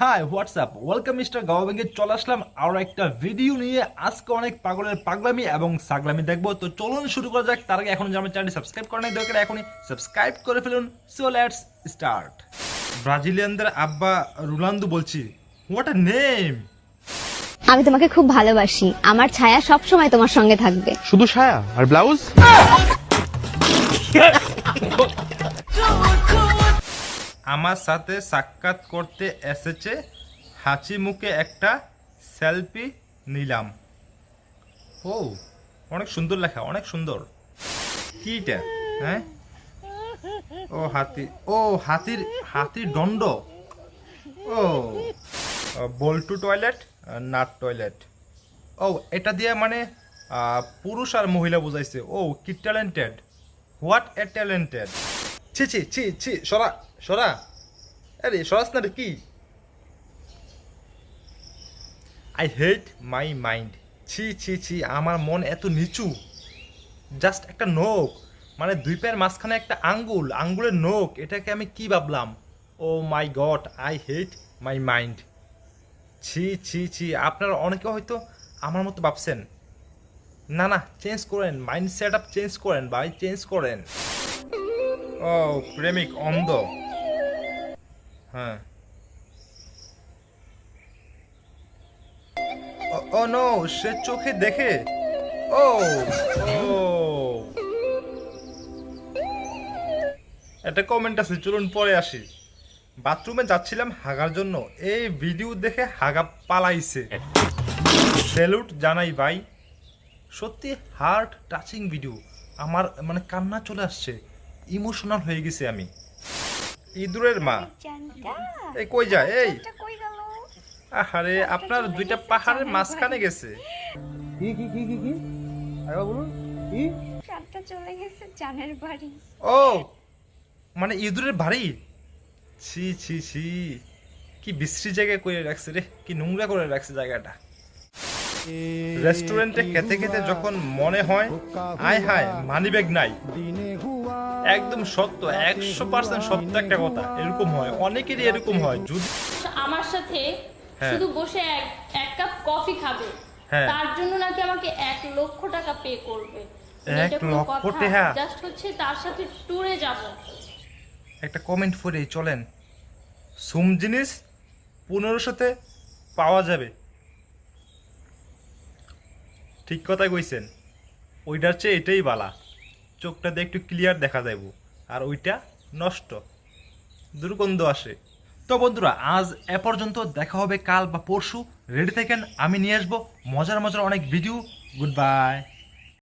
High WhatsApp welcome mister গাওয়াবেঙ্গে চলে আসলাম আরও একটা ভিডিও নিয়ে। আজকে অনেক পাগলের পাগলামি এবং সাগলামি দেখবো, তো চলুন শুরু করা যাক। তার আগে এখন যে আমার চ্যানেলটি সাবস্ক্রাইব করা নাই দরকার, এখনই সাবস্ক্রাইব করে ফেলুন। So let's start. ব্রাজিলিয়ানদের আব্বা রোনালদো বলছি, হোয়াট আ নেম। আমি তোমাকে খুব ভালোবাসি, আমার ছায়া সব সময় তোমার সঙ্গে থাকবে। শুধু ছায়া আর ব্লাউজ। আমার সাথে সাক্ষাৎ করতে এসেছে, হাসি মুখে একটা সেলফি নিলাম। ও অনেক সুন্দর লেখা, অনেক সুন্দর। কিটা হ্যাঁ, ও হাতি, ও হাতির হাতির দণ্ড। ও বল্টু টয়লেট, নাট টয়লেট। ও এটা দিয়ে মানে পুরুষ আর মহিলা বুঝাইছে। ও কি ট্যালেন্টেড, হোয়াট এ ট্যালেন্টেড। ছি ছি ছি ছি, সরা সরা, আরে সরাস না রে কি। I hate my mind. ছি ছি ছি, আমার মন এত নিচু। জাস্ট একটা নোক, মানে দুই পায়ের মাঝখানে একটা আঙ্গুল, আঙ্গুলের নোক, এটাকে আমি কি ভাবলাম। Oh my god, I hate my mind. ছি ছি ছি, আপনারা অনেকে হয়তো আমার মতো ভাবছেন। না না, চেঞ্জ করেন, মাইন্ড সেট আপ চেঞ্জ করেন ভাই, চেঞ্জ করেন। ও প্রেমিক অন্ধ, হ্যাঁ। ও নো, সে চোখে দেখে। ও ও একটা কমেন্ট আছে, চলুন পরে আসি। বাথরুমে যাচ্ছিলাম হাগার জন্য, এই ভিডিও দেখে হাগা পালাইছে। স্যালুট জানাই ভাই, সত্যি হার্ট টাচিং ভিডিও। আমার মানে কান্না চলে আসছে, ইমোশনাল হয়ে গেছে আমি। ইঁদুরের মা এই কই যায় এই। আরে আপনার দুইটা পাহাড়ের মাঝখানে গেছে। কি কি কি কি কি আরেকবার বলুন কি? চাঁদটা চলে গেছে জানের বাড়ি। ও মানে ইঁদুরের বাড়ি। ছি ছি ছি, কি বিশ্রী জায়গায় করে রাখছে রে, কি নোংরা করে রাখছে জায়গাটা। রেস্টুরেন্টে খেতে খেতে যখন মনে হয় আয় হায় মানিব্যাগ নাই, একদম সত্য, 100% সত্য একটা কথা। এরকম হয়, অনেকেরই এরকম হয়। যদি আমার সাথে হ্যাঁ। শুধু বসে এক কাপ কফি খাবে, হ্যাঁ। তার জন্য নাকি আমাকে 1 লক্ষ টাকা পে করবে। 1 লক্ষ টাকা? জাস্ট হচ্ছে তার সাথে ট্যুরে যাব। একটা কমেন্ট করে চলেন, সুম জিনিস 1500-তে পাওয়া যাবে। ঠিক কথা কইছেন, ওইটার চেয়ে এটাই বালা। চোখটা দিয়ে একটু ক্লিয়ার দেখা যাইব, আর ওইটা নষ্ট, দুর্গন্ধ আসে। তো বন্ধুরা, আজ এ পর্যন্ত। দেখা হবে কাল বা পরশু। রেডি থাকেন, আমি নিয়ে আসবো মজার মজার অনেক ভিডিও। Good bye.